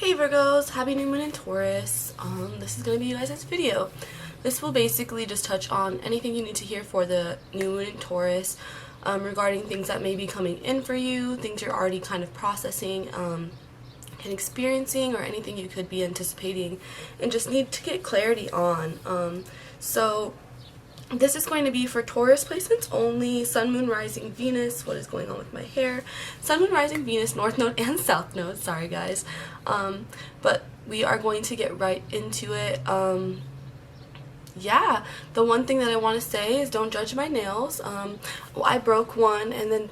Hey Virgos, happy new moon in Taurus. This is going to be you guys' video. This will basically just touch on anything you need to hear for the new moon in Taurus regarding things that may be coming in for you, things you're already kind of processing and experiencing, or anything you could be anticipating and just need to get clarity on. So this is going to be for Taurus placements only, Sun, Moon, Rising, Venus. What is going on with my hair? Sun, Moon, Rising, Venus, North Node, and South Node. Sorry, guys. But we are going to get right into it. Yeah, the one thing that I want to say is don't judge my nails. Well, I broke one, and then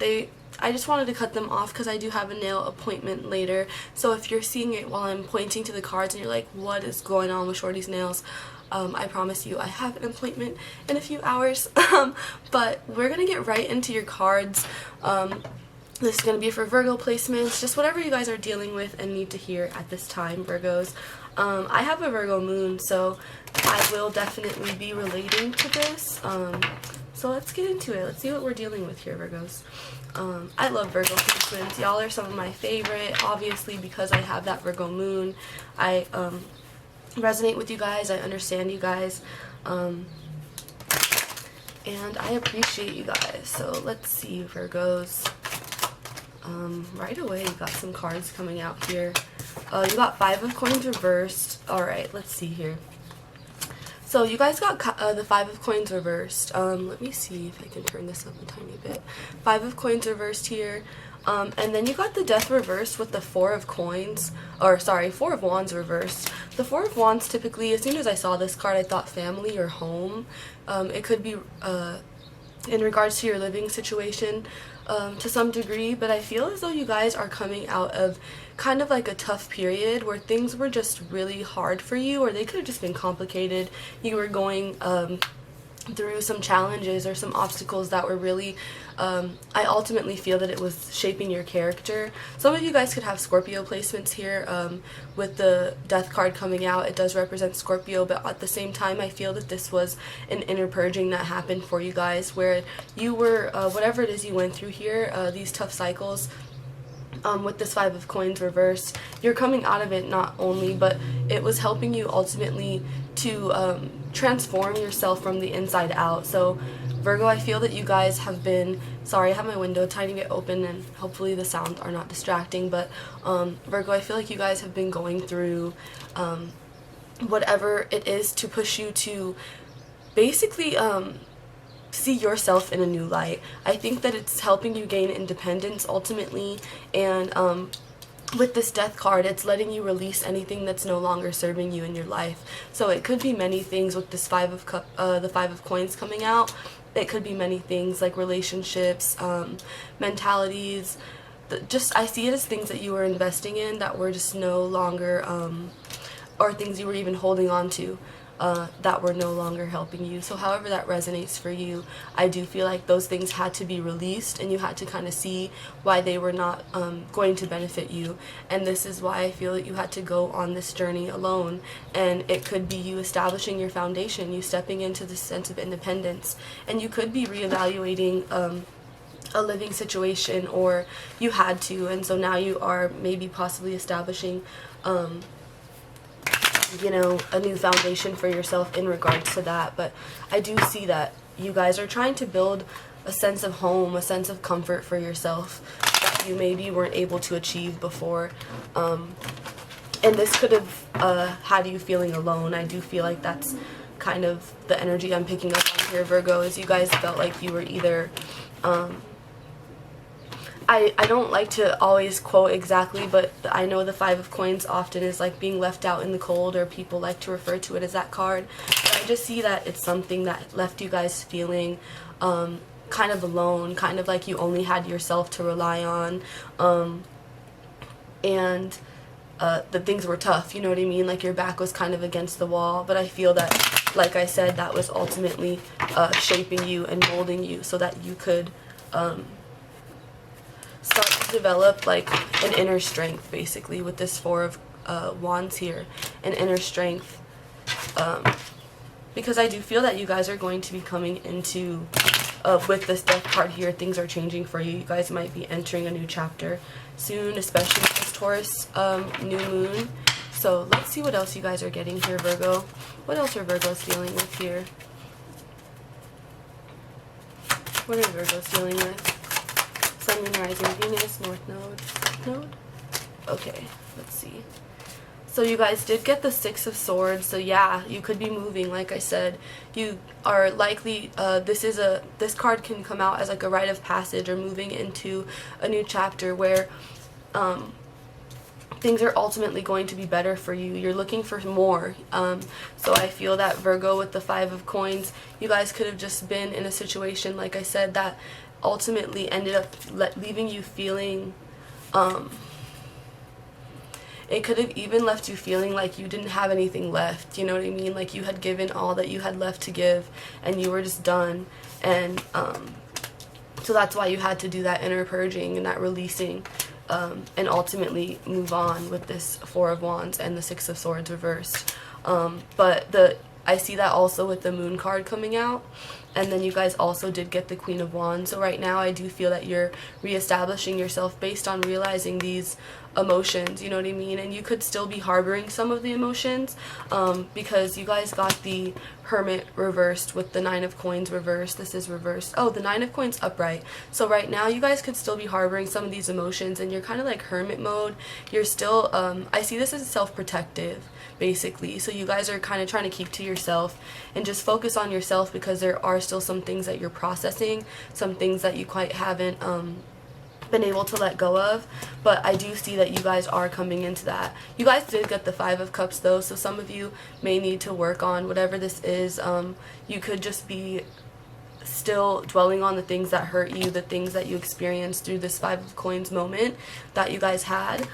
I just wanted to cut them off because I do have a nail appointment later. So if you're seeing it while I'm pointing to the cards and you're like, what is going on with Shorty's nails? I promise you I have an appointment in a few hours. But we're going to get right into your cards. This is going to be for Virgo placements, just whatever you guys are dealing with and need to hear at this time, Virgos. I have a Virgo moon, so I will definitely be relating to this. So let's get into it. Let's see what we're dealing with here, Virgos. I love Virgo placements. Y'all are some of my favorite, obviously, because I have that Virgo moon. I resonate with you guys. I understand you guys. And I appreciate you guys. So let's see, Virgos. Right away, you got some cards coming out here. You got 5 of Coins reversed. Alright, let's see here. So you guys got the 5 of Coins reversed. Let me see if I can turn this up a tiny bit. 5 of Coins reversed here. And then you got the Death reversed with the 4 of Coins, or sorry, 4 of Wands reversed. The 4 of Wands, typically, as soon as I saw this card, I thought family or home. It could be in regards to your living situation to some degree, but I feel as though you guys are coming out of kind of like a tough period where things were just really hard for you, or they could have just been complicated. You were going through some challenges or some obstacles that were really, I ultimately feel that it was shaping your character. Some of you guys could have Scorpio placements here. With the Death card coming out, it does represent Scorpio, but at the same time I feel that this was an inner purging that happened for you guys, where you were, whatever it is you went through here, these tough cycles, with this 5 of Coins reversed, you're coming out of it not only, but it was helping you ultimately to transform yourself from the inside out. So Virgo, I feel that you guys have been, sorry, I have my window a tiny bit open and hopefully the sounds are not distracting, but Virgo, I feel like you guys have been going through whatever it is to push you to basically see yourself in a new light. I think that it's helping you gain independence ultimately, and with this Death card, it's letting you release anything that's no longer serving you in your life. So it could be many things with this the 5 of Coins coming out. It could be many things like relationships, mentalities. Just I see it as things that you were investing in that were just no longer, or things you were even holding on to. That were no longer helping you. So however that resonates for you, I do feel like those things had to be released and you had to kind of see why they were not going to benefit you. And this is why I feel that you had to go on this journey alone. And it could be you establishing your foundation, you stepping into this sense of independence, and you could be reevaluating a living situation, or you had to, and so now you are maybe possibly establishing you know, a new foundation for yourself in regards to that. But I do see that you guys are trying to build a sense of home, a sense of comfort for yourself that you maybe weren't able to achieve before. And this could have had you feeling alone. I do feel like that's kind of the energy I'm picking up on here, Virgo, is you guys felt like you were either I don't like to always quote exactly, but I know the 5 of Coins often is like being left out in the cold, or people like to refer to it as that card. But I just see that it's something that left you guys feeling kind of alone, kind of like you only had yourself to rely on, and the things were tough, you know what I mean? Like your back was kind of against the wall, but I feel that, like I said, that was ultimately shaping you and molding you so that you could start to develop like an inner strength, basically, with this 4 of Wands here, an inner strength, because I do feel that you guys are going to be coming into with this Death card here, things are changing for you. You guys might be entering a new chapter soon, especially with this Taurus new moon. So let's see what else you guys are getting here, Virgo. What else are Virgos dealing with here? What are Virgos dealing with? Sun, Moon, Rising, Venus, North Node. Okay, let's see. So you guys did get the Six of Swords. So yeah, you could be moving. Like I said, you are likely. This card can come out as like a rite of passage or moving into a new chapter where things are ultimately going to be better for you. You're looking for more. So I feel that Virgo with the Five of Coins, you guys could have just been in a situation, like I said, that ultimately ended up leaving you feeling, it could have even left you feeling like you didn't have anything left, you know what I mean? Like you had given all that you had left to give and you were just done. And so that's why you had to do that inner purging and that releasing. And ultimately move on with this Four of Wands and the Six of Swords reversed. But I see that also with the Moon card coming out. And then you guys also did get the Queen of Wands. So right now I do feel that you're reestablishing yourself based on realizing these emotions, you know what I mean? And you could still be harboring some of the emotions because you guys got the Hermit reversed with the Nine of Coins reversed. This is reversed. Oh, the Nine of Coins upright. So right now you guys could still be harboring some of these emotions and you're kind of like hermit mode. You're still, I see this as self-protective basically. So you guys are kind of trying to keep to yourself and just focus on yourself because there are still some things that you're processing, some things that you quite haven't been able to let go of. But I do see that you guys are coming into that. You guys did get the Five of Cups though, so some of you may need to work on whatever this is. You could just be still dwelling on the things that hurt you, the things that you experienced through this Five of Coins moment that you guys had.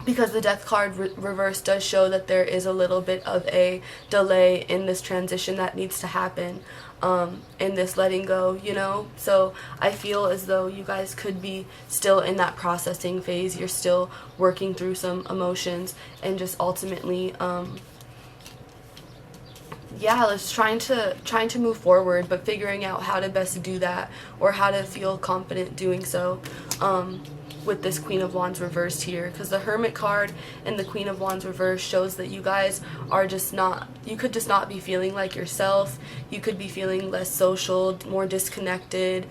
Because the Death card reverse does show that there is a little bit of a delay in this transition that needs to happen, in this letting go, you know? So I feel as though you guys could be still in that processing phase. You're still working through some emotions and just ultimately, yeah, let's trying to move forward, but figuring out how to best do that or how to feel confident doing so. With this Queen of Wands reversed here, because the Hermit card and the Queen of Wands reversed shows that you guys are just not, you could just not be feeling like yourself. You could be feeling less social, more disconnected.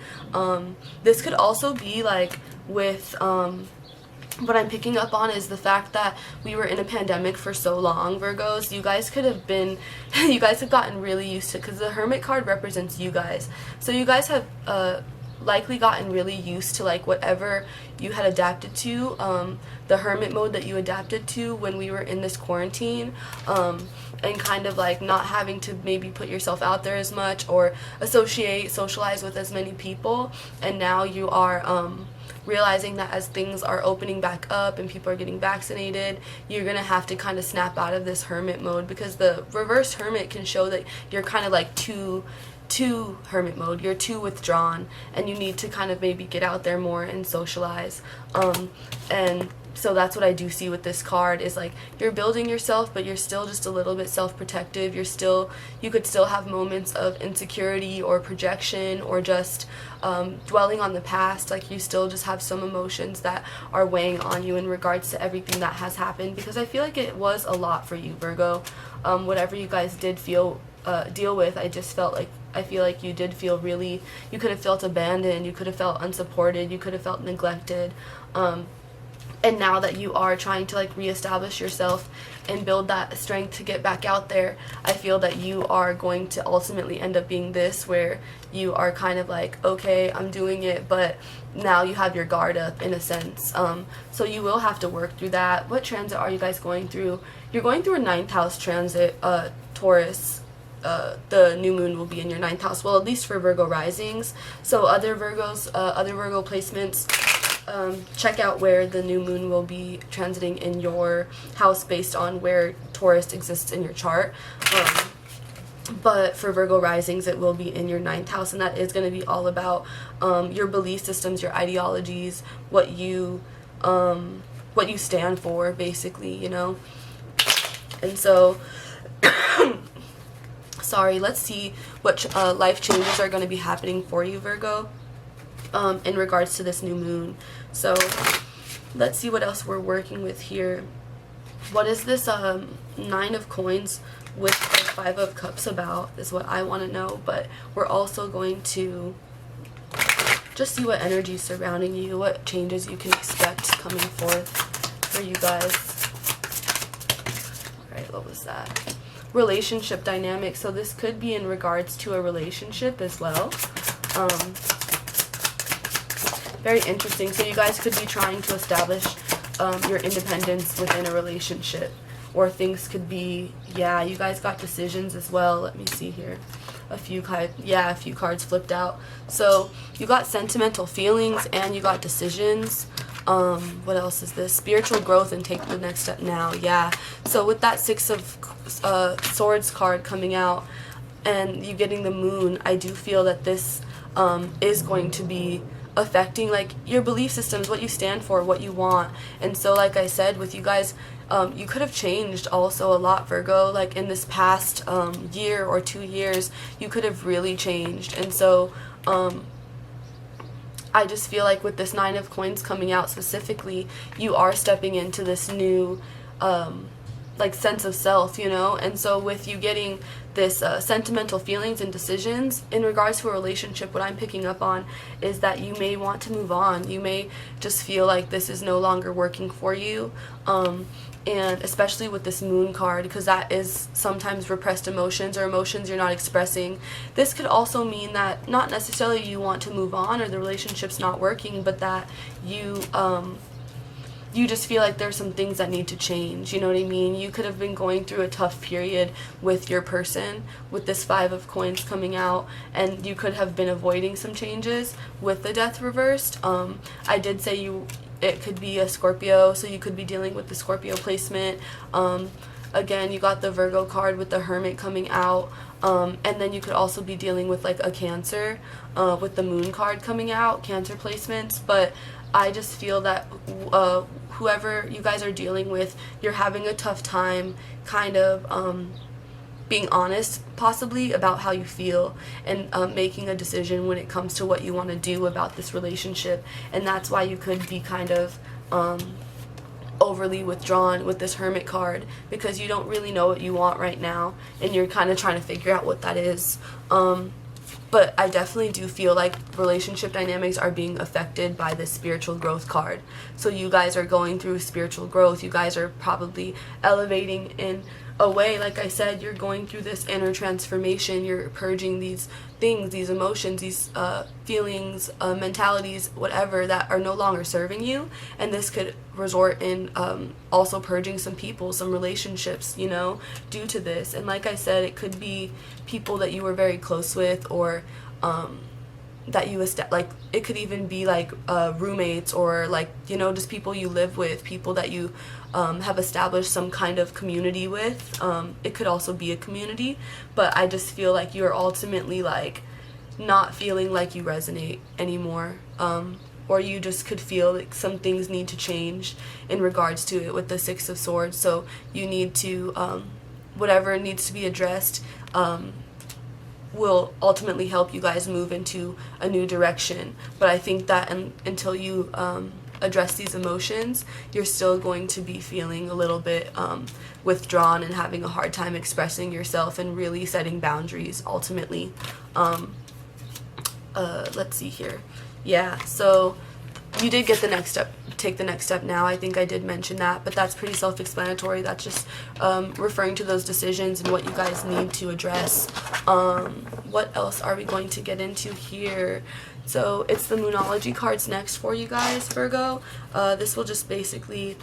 This could also be like with what I'm picking up on is the fact that we were in a pandemic for so long, Virgos. You guys could have been, you guys have gotten really used to, because the Hermit card represents you guys. So you guys have likely gotten really used to like whatever you had adapted to, the hermit mode that you adapted to when we were in this quarantine, and kind of like not having to maybe put yourself out there as much or socialize with as many people. And now you are realizing that as things are opening back up and people are getting vaccinated, you're gonna have to kind of snap out of this hermit mode, because the reversed hermit can show that you're kind of like too hermit mode, you're too withdrawn, and you need to kind of maybe get out there more and socialize. And so that's what I do see with this card, is like you're building yourself, but you're still just a little bit self-protective. You could still have moments of insecurity or projection or just dwelling on the past. Like you still just have some emotions that are weighing on you in regards to everything that has happened, because I feel like it was a lot for you, Virgo. Whatever you guys did deal with, I feel like you did feel really, you could have felt abandoned, you could have felt unsupported, you could have felt neglected. And now that you are trying to like reestablish yourself and build that strength to get back out there, I feel that you are going to ultimately end up being this, where you are kind of like, okay, I'm doing it, but now you have your guard up in a sense. So you will have to work through that. What transit are you guys going through? You're going through a 9th house transit, Taurus. The new moon will be in your 9th house, well, at least for Virgo risings. So other Virgos, other Virgo placements, check out where the new moon will be transiting in your house based on where Taurus exists in your chart. But for Virgo risings, it will be in your 9th house, and that is going to be all about your belief systems, your ideologies, what you stand for, basically, you know. And so sorry, let's see what life changes are going to be happening for you, Virgo, in regards to this new moon. So let's see what else we're working with here. What is this 9 of coins with the 5 of cups about is what I want to know. But we're also going to just see what energy is surrounding you, what changes you can expect coming forth for you guys. Alright, what was that? Relationship dynamic. So this could be in regards to a relationship as well. Very interesting. So you guys could be trying to establish your independence within a relationship. Or things could be, yeah, you guys got decisions as well. Let me see here. A few cards flipped out. So you got sentimental feelings and you got decisions. What else is this? Spiritual growth and take the next step now. Yeah. So with that 6 of Swords card coming out and you getting the Moon, I do feel that this is going to be affecting like your belief systems, what you stand for, what you want. And so like I said, with you guys, you could have changed also a lot, Virgo. Like in this past year or 2 years, you could have really changed. And so I just feel like with this 9 of coins coming out specifically, you are stepping into this new like sense of self, you know. And so with you getting this sentimental feelings and decisions in regards to a relationship, what I'm picking up on is that you may want to move on. You may just feel like this is no longer working for you, and especially with this Moon card, because that is sometimes repressed emotions or emotions you're not expressing. This could also mean that not necessarily you want to move on or the relationship's not working, but that you just feel like there's some things that need to change, you know what I mean? You could have been going through a tough period with your person, with this 5 of coins coming out, and you could have been avoiding some changes with the Death reversed. I did say it could be a Scorpio, so you could be dealing with the Scorpio placement. Again, you got the Virgo card with the Hermit coming out, and then you could also be dealing with like a Cancer with the Moon card coming out, Cancer placements. But I just feel that whoever you guys are dealing with, you're having a tough time kind of being honest possibly about how you feel and making a decision when it comes to what you want to do about this relationship. And that's why you could be kind of overly withdrawn with this Hermit card, because you don't really know what you want right now and you're kind of trying to figure out what that is. But I definitely do feel like relationship dynamics are being affected by this spiritual growth card. So you guys are going through spiritual growth. You guys are probably elevating in a way. Like I said, you're going through this inner transformation. You're purging these things, these emotions, these feelings, mentalities, whatever, that are no longer serving you. And this could resort in also purging some people, some relationships, you know, due to this. And like I said, it could be people that you were very close with, or that you like, it could even be like roommates, or like, you know, just people you live with, people that you have established some kind of community with. It could also be a community, but I just feel like you're ultimately like not feeling like you resonate anymore, or you just could feel like some things need to change in regards to it with the 6 of Swords. So you need to whatever needs to be addressed will ultimately help you guys move into a new direction. But I think that until you address these emotions, you're still going to be feeling a little bit withdrawn and having a hard time expressing yourself and really setting boundaries ultimately. Let's see here. Yeah, so you did get the next step, take the next step now. I think I did mention that, but that's pretty self-explanatory. That's just referring to those decisions and what you guys need to address. What else are we going to get into here? So it's the Monology cards next for you guys, Virgo. This will just basically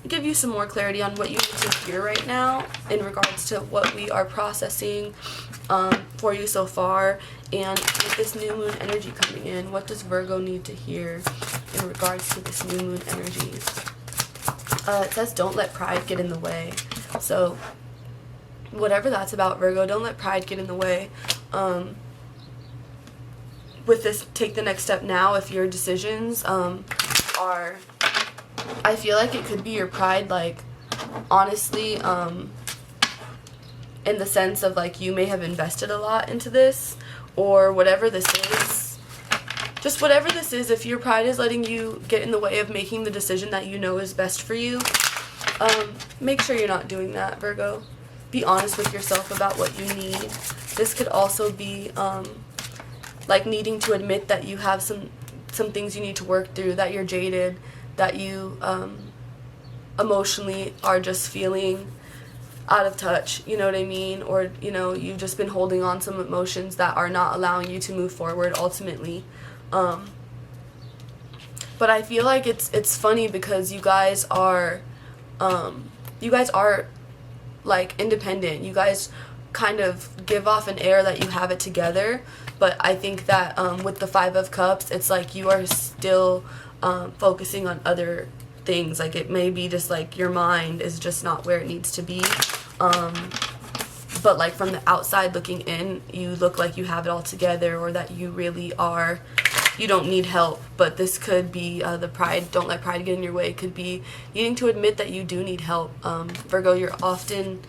give you some more clarity on what you need to hear right now in regards to what we are processing for you so far. And with this new moon energy coming in, what does Virgo need to hear in regards to this new moon energy? It says don't let pride get in the way. So whatever that's about, Virgo, don't let pride get in the way. With this, take the next step now. If your decisions are, I feel like it could be your pride, like honestly, in the sense of like you may have invested a lot into this, or whatever this is, just whatever this is, if your pride is letting you get in the way of making the decision that you know is best for you, make sure you're not doing that, Virgo. Be honest with yourself about what you need. This could also be like needing to admit that you have some things you need to work through, that you're jaded, that you emotionally are just feeling out of touch, you know what I mean? Or, you know, you've just been holding on some emotions that are not allowing you to move forward ultimately. But I feel like it's funny because you guys are like independent. You guys kind of give off an air that you have it together, but I think that with the Five of Cups, it's like you are still focusing on other things. Like it may be just like your mind is just not where it needs to be, but like from the outside looking in, you look like you have it all together, or that you really are, you don't need help. But this could be the pride, don't let pride get in your way. It could be needing to admit that you do need help. Virgo, you're often,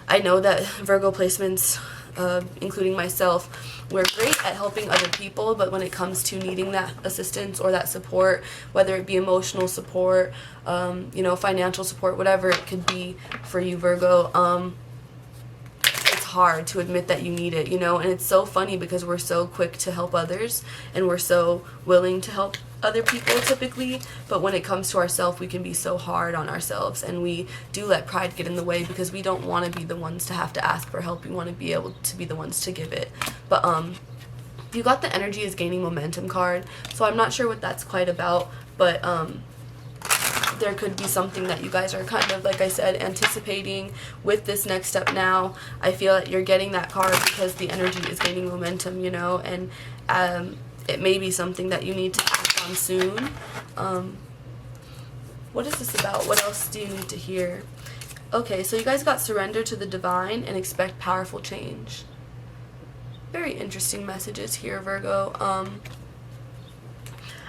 I know that Virgo placements, including myself, we're great at helping other people, but when it comes to needing that assistance or that support, whether it be emotional support, you know, financial support, whatever it could be for you, Virgo, it's hard to admit that you need it, you know. And it's so funny because we're so quick to help others and we're so willing to help other people typically, but when it comes to ourselves, we can be so hard on ourselves, and we do let pride get in the way because we don't want to be the ones to have to ask for help. We want to be able to be the ones to give it. But you got the energy is gaining momentum card, so I'm not sure what that's quite about, but there could be something that you guys are kind of, like I said, anticipating with this next step now. I feel that you're getting that card because the energy is gaining momentum, you know, and it may be something that you need to act on soon. What is this about? What else do you need to hear? Okay, so you guys got surrender to the divine and expect powerful change. Very interesting messages here, Virgo.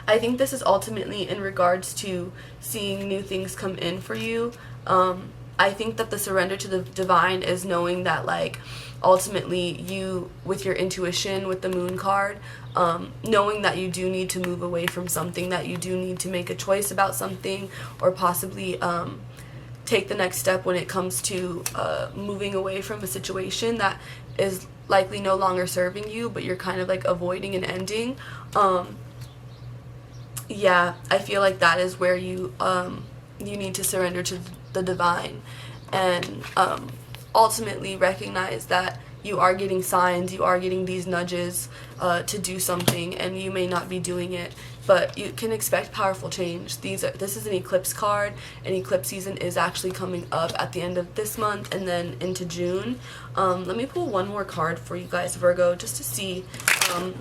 I think this is ultimately in regards to seeing new things come in for you. I think that the surrender to the divine is knowing that, like, ultimately you, with your intuition, with the moon card, knowing that you do need to move away from something, that you do need to make a choice about something, or possibly take the next step when it comes to moving away from a situation that is likely no longer serving you, but you're kind of like avoiding an ending. Yeah, I feel like that is where you need to surrender to the divine, and ultimately recognize that you are getting signs, you are getting these nudges to do something, and you may not be doing it, but you can expect powerful change. This is an eclipse card, and eclipse season is actually coming up at the end of this month and then into June. Let me pull one more card for you guys, Virgo, just to see.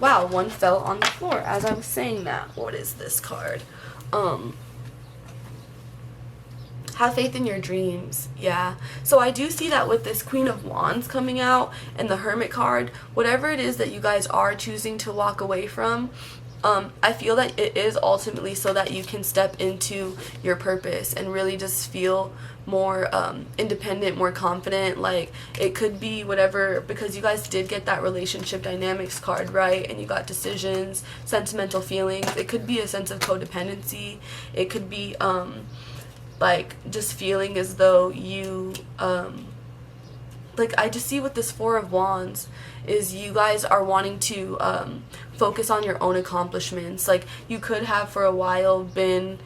Wow, one fell on the floor as I was saying that. What is this card? Have faith in your dreams. Yeah. So I do see that with this Queen of Wands coming out and the Hermit card, whatever it is that you guys are choosing to walk away from, I feel that it is ultimately so that you can step into your purpose and really just feel more independent, more confident. Like, it could be whatever, because you guys did get that relationship dynamics card, right? And you got decisions, sentimental feelings. It could be a sense of codependency. It could be like just feeling as though you like, I just see with this Four of Wands is you guys are wanting to focus on your own accomplishments. Like, you could have for a while been,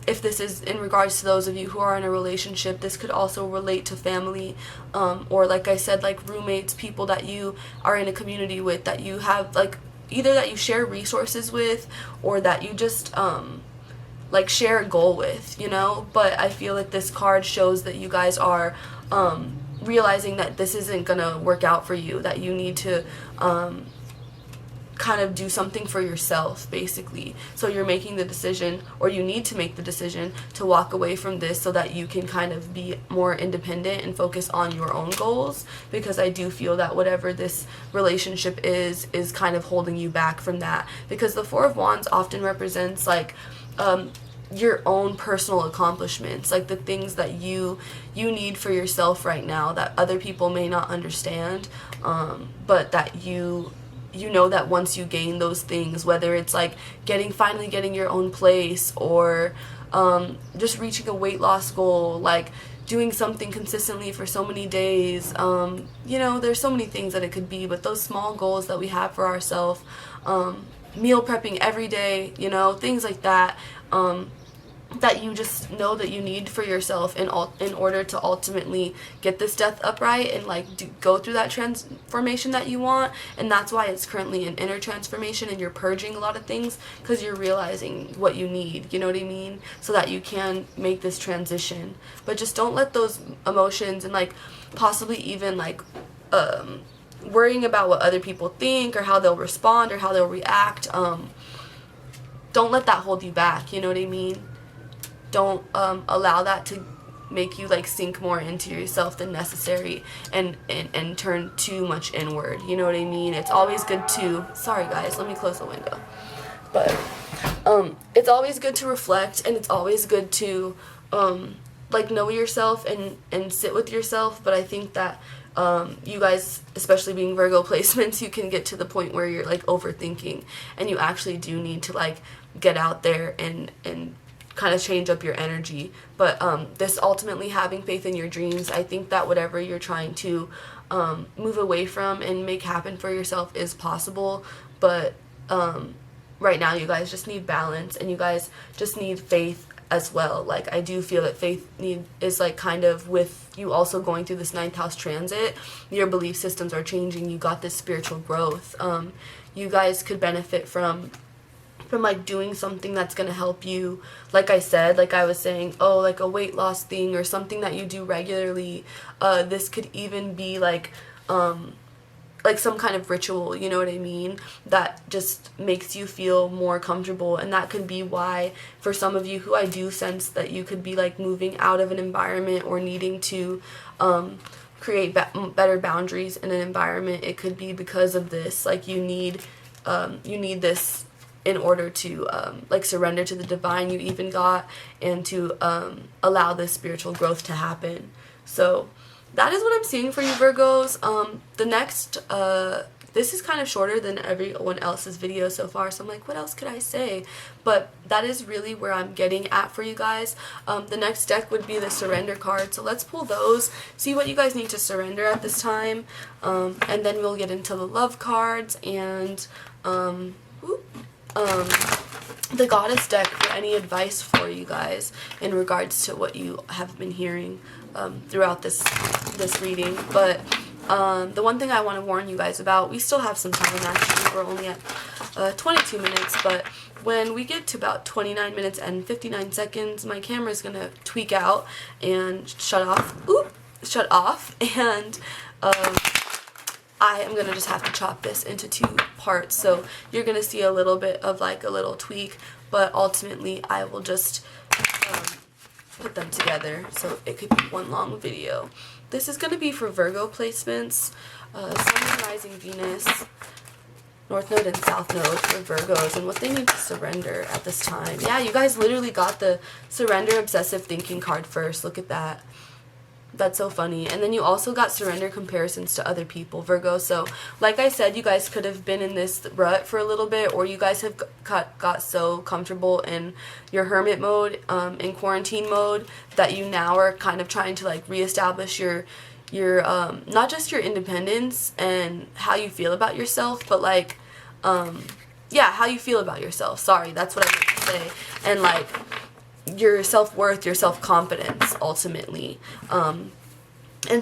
if this is in regards to those of you who are in a relationship, this could also relate to family, or like I said, like roommates, people that you are in a community with, that you have, like, either that you share resources with, or that you just like share a goal with, you know. But I feel like this card shows that you guys are realizing that this isn't gonna work out for you, that you need to kind of do something for yourself, basically. So you're making the decision, or you need to make the decision to walk away from this so that you can kind of be more independent and focus on your own goals, because I do feel that whatever this relationship is kind of holding you back from that, because the Four of Wands often represents like your own personal accomplishments, like the things that you need for yourself right now that other people may not understand, but that you you know that once you gain those things, whether it's like finally getting your own place, or just reaching a weight loss goal, like doing something consistently for so many days, you know, there's so many things that it could be, but those small goals that we have for ourselves, meal prepping every day, you know, things like that, that you just know that you need for yourself in order to ultimately get this death upright and like go through that transformation that you want. And that's why it's currently an inner transformation, and you're purging a lot of things because you're realizing what you need, you know what I mean, so that you can make this transition. But just don't let those emotions and like possibly even like worrying about what other people think or how they'll respond or how they'll react, don't let that hold you back, you know what I mean. Don't allow that to make you like sink more into yourself than necessary and turn too much inward, you know what I mean. It's always good to, sorry guys, let me close the window, but it's always good to reflect, and it's always good to like know yourself and sit with yourself. But I think that you guys, especially being Virgo placements, you can get to the point where you're like overthinking, and you actually do need to like get out there and kind of change up your energy. But this ultimately having faith in your dreams, I think that whatever you're trying to move away from and make happen for yourself is possible. But right now you guys just need balance, and you guys just need faith as well. Like I do feel that faith is like kind of with you also going through this 9th house transit, your belief systems are changing, you got this spiritual growth. You guys could benefit from like doing something that's going to help you, like I said, like I was saying, oh, like a weight loss thing or something that you do regularly. This could even be like some kind of ritual, you know what I mean, that just makes you feel more comfortable. And that could be why for some of you who I do sense that you could be like moving out of an environment or needing to create better boundaries in an environment, it could be because of this. Like you need this in order to like surrender to the divine you even got, and to allow this spiritual growth to happen. So that is what I'm seeing for you, Virgos. The next, this is kind of shorter than everyone else's video so far, so I'm like, what else could I say? But that is really where I'm getting at for you guys. The next deck would be the surrender card, so let's pull those, see what you guys need to surrender at this time, and then we'll get into the love cards and the goddess deck for any advice for you guys in regards to what you have been hearing throughout this reading. But the one thing I want to warn you guys about, we still have some time actually, we're only at 22 minutes, but when we get to about 29 minutes and 59 seconds, my camera's gonna tweak out and shut off, and I am going to just have to chop this into 2 parts, so you're going to see a little bit of like a little tweak, but ultimately I will just put them together so it could be one long video. This is going to be for Virgo placements, Sun and Rising Venus, North Node and South Node for Virgos, and what they need to surrender at this time. Yeah, you guys literally got the Surrender Obsessive Thinking card first. Look at that. That's so funny. And then you also got surrender comparisons to other people, Virgo. So like I said, you guys could have been in this rut for a little bit, or you guys have got so comfortable in your hermit mode, in quarantine mode, that you now are kind of trying to like reestablish your not just your independence and how you feel about yourself, but like yeah, how you feel about yourself. Sorry, that's what I meant to say. And like your self-worth, your self-confidence, ultimately. And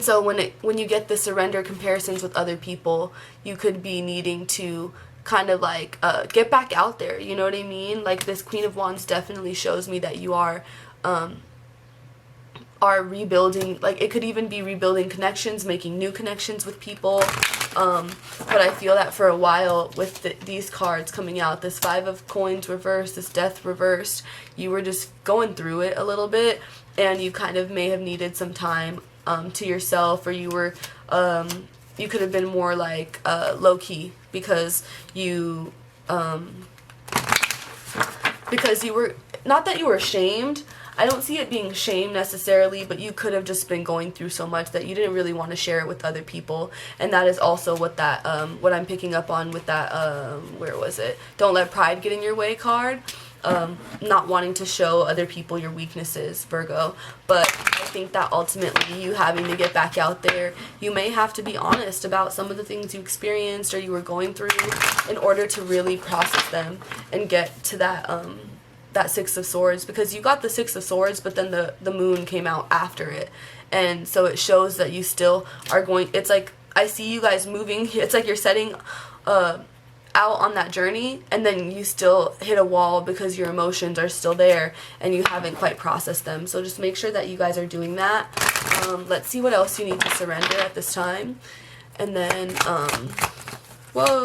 so when you get the surrender comparisons with other people, you could be needing to kind of like get back out there, you know what I mean? Like this Queen of Wands definitely shows me that you are rebuilding, like it could even be rebuilding connections, making new connections with people. But I feel that for a while with these cards coming out, this 5 of Coins reversed, this Death reversed, you were just going through it a little bit, and you kind of may have needed some time to yourself, or you were you could have been more like low-key because you were, not that you were ashamed, I don't see it being shame necessarily, but you could have just been going through so much that you didn't really want to share it with other people. And that is also what that what I'm picking up on with that where was it? Don't let pride get in your way card. Not wanting to show other people your weaknesses, Virgo. But I think that ultimately you having to get back out there, you may have to be honest about some of the things you experienced or you were going through in order to really process them and get to that that Six of Swords, because you got the Six of Swords, but then the moon came out after it. And so it shows that you still are going, it's like, I see you guys moving, it's like you're setting out on that journey, and then you still hit a wall because your emotions are still there and you haven't quite processed them. So just make sure that you guys are doing that. Let's see what else you need to surrender at this time. And then, whoa,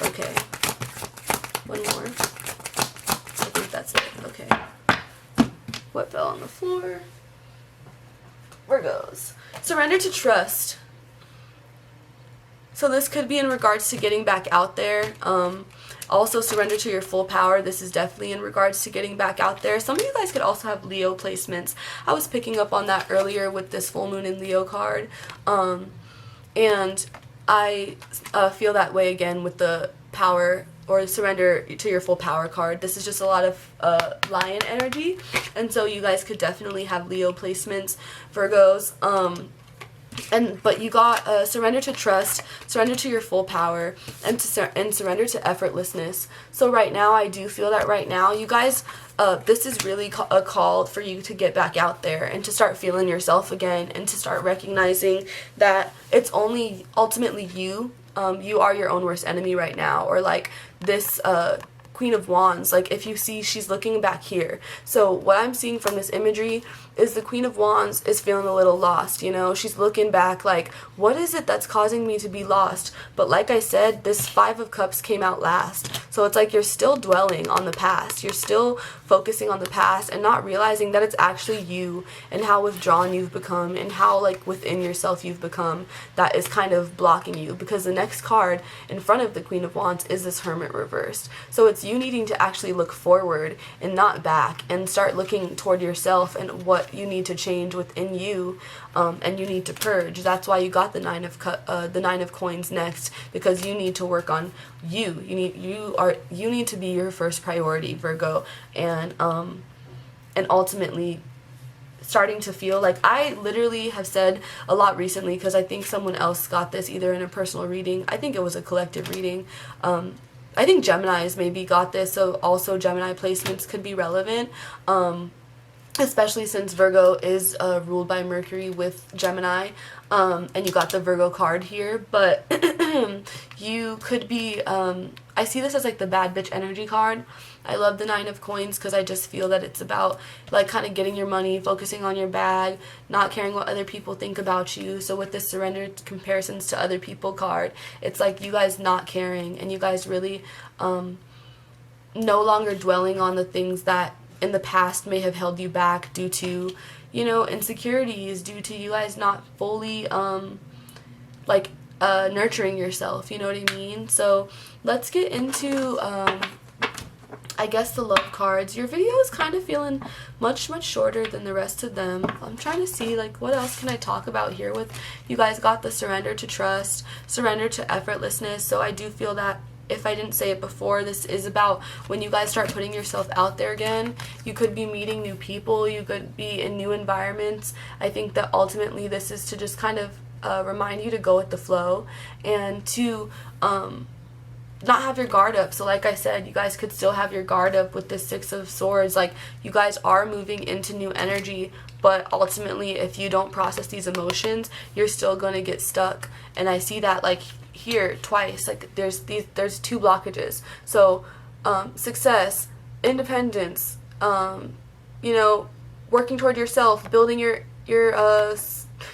okay, one more. I think that's it. Okay. What fell on the floor? Virgos. Surrender to trust. So this could be in regards to getting back out there. Also, surrender to your full power. This is definitely in regards to getting back out there. Some of you guys could also have Leo placements. I was picking up on that earlier with this full moon in Leo card. And I feel that way again with the power or surrender to your full power card. This is just a lot of lion energy. And so you guys could definitely have Leo placements, Virgos. But you got surrender to trust, surrender to your full power, and surrender to effortlessness. So right now, I do feel that right now, you guys, this is really a call for you to get back out there and to start feeling yourself again and to start recognizing that it's only ultimately you. You are your own worst enemy right now, or like this Queen of Wands, like if you see, she's looking back here. So what I'm seeing from this imagery is the Queen of Wands is feeling a little lost, you know? She's looking back like, what is it that's causing me to be lost? But like I said, this Five of Cups came out last. So it's like you're still dwelling on the past. You're still focusing on the past and not realizing that it's actually you and how withdrawn you've become and how like within yourself you've become that is kind of blocking you, because the next card in front of the Queen of Wands is this Hermit Reversed. So it's you needing to actually look forward and not back and start looking toward yourself and what you need to change within you, and you need to purge. That's why you got the Nine of Coins next, because you need to work on you. You need to be your first priority, Virgo, and ultimately starting to feel like, I literally have said a lot recently, because I think someone else got this either in a personal reading, I think it was a collective reading, I think Geminis maybe got this, so also Gemini placements could be relevant, especially since Virgo is ruled by Mercury with Gemini, and you got the Virgo card here. But you could be, I see this as like the bad bitch energy card. I love the Nine of Coins because I just feel that it's about like kind of getting your money, focusing on your bag, not caring what other people think about you. So with this surrender comparisons to other people card, it's like you guys not caring and you guys really no longer dwelling on the things that in the past may have held you back due to, you know, insecurities, due to you guys not fully nurturing yourself, you know what I mean? So let's get into I guess the love cards. Your video is kind of feeling much shorter than the rest of them. I'm trying to see like what else can I talk about here with you guys. Got the surrender to trust, surrender to effortlessness. So I do feel that, if I didn't say it before, this is about when you guys start putting yourself out there again. You could be meeting new people, you could be in new environments. I think that ultimately this is to just kind of remind you to go with the flow and to not have your guard up. So like I said, you guys could still have your guard up with the Six of Swords. Like you guys are moving into new energy, but ultimately if you don't process these emotions, you're still going to get stuck. And I see that like here twice, like there's two blockages. So success, independence, you know, working toward yourself, building your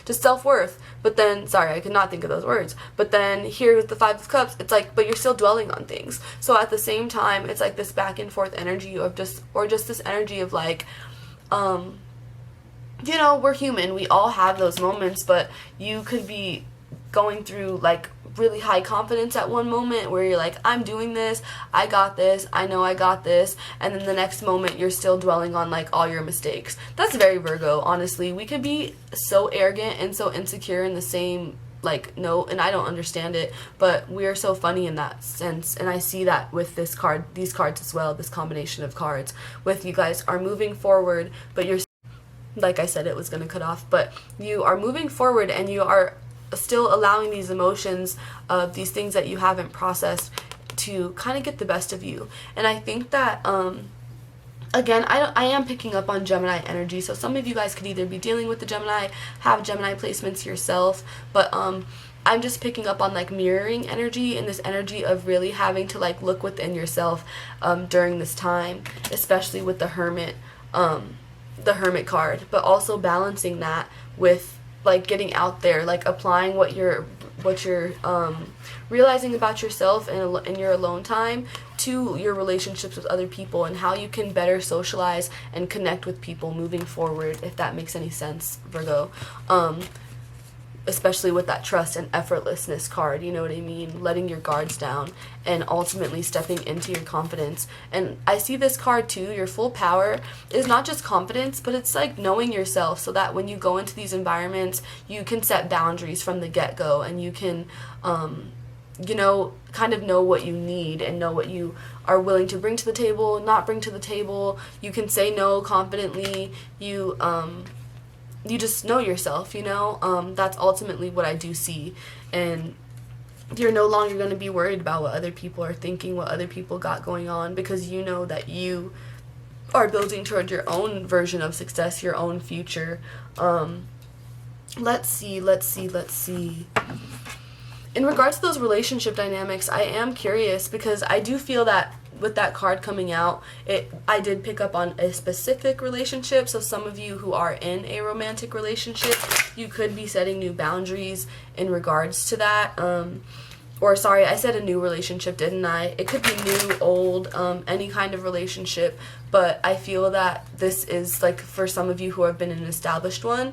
just self-worth. But then, sorry, I could not think of those words. But then here with the Five of Cups, it's like, but you're still dwelling on things. So at the same time, it's like this back and forth energy of just this energy of like, you know, we're human. We all have those moments, but you could be going through like really high confidence at one moment where you're like, I'm doing this, I got this, I know I got this, and then the next moment you're still dwelling on like all your mistakes. That's very Virgo, honestly. We could be so arrogant and so insecure in the same like note, and I don't understand it, but we are so funny in that sense. And I see that with this card, these cards as well, this combination of cards with you guys are moving forward, but you're, like I said, it was going to cut off, but you are moving forward and you are still allowing these emotions of these things that you haven't processed to kind of get the best of you. And I think that again, I am picking up on Gemini energy, so some of you guys could either be dealing with the Gemini, have Gemini placements yourself, but I'm just picking up on like mirroring energy and this energy of really having to like look within yourself during this time, especially with the Hermit card, but also balancing that with like getting out there, like applying what you're realizing about yourself in your alone time to your relationships with other people, and how you can better socialize and connect with people moving forward, if that makes any sense, Virgo. Especially with that trust and effortlessness card, you know what I mean? Letting your guards down and ultimately stepping into your confidence. And I see this card too, your full power is not just confidence, but it's like knowing yourself, so that when you go into these environments, you can set boundaries from the get-go, and you can, you know, kind of know what you need and know what you are willing to bring to the table, not bring to the table. You can say no confidently. You just know yourself, you know? That's ultimately what I do see. And you're no longer going to be worried about what other people are thinking, what other people got going on, because you know that you are building toward your own version of success, your own future. Let's see. In regards to those relationship dynamics, I am curious, because I do feel that with that card coming out, I did pick up on a specific relationship. So some of you who are in a romantic relationship, you could be setting new boundaries in regards to that. Or sorry, I said a new relationship, didn't I? It could be new, old, any kind of relationship, but I feel that this is like for some of you who have been in an established one,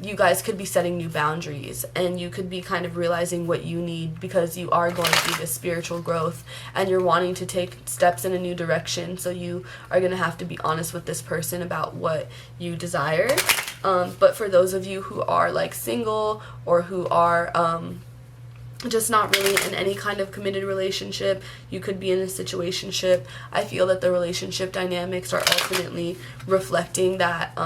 you guys could be setting new boundaries, and you could be kind of realizing what you need, because you are going through this spiritual growth and you're wanting to take steps in a new direction. So you are going to have to be honest with this person about what you desire. But for those of you who are like single, or who are just not really in any kind of committed relationship, you could be in a situationship. I feel that the relationship dynamics are ultimately reflecting that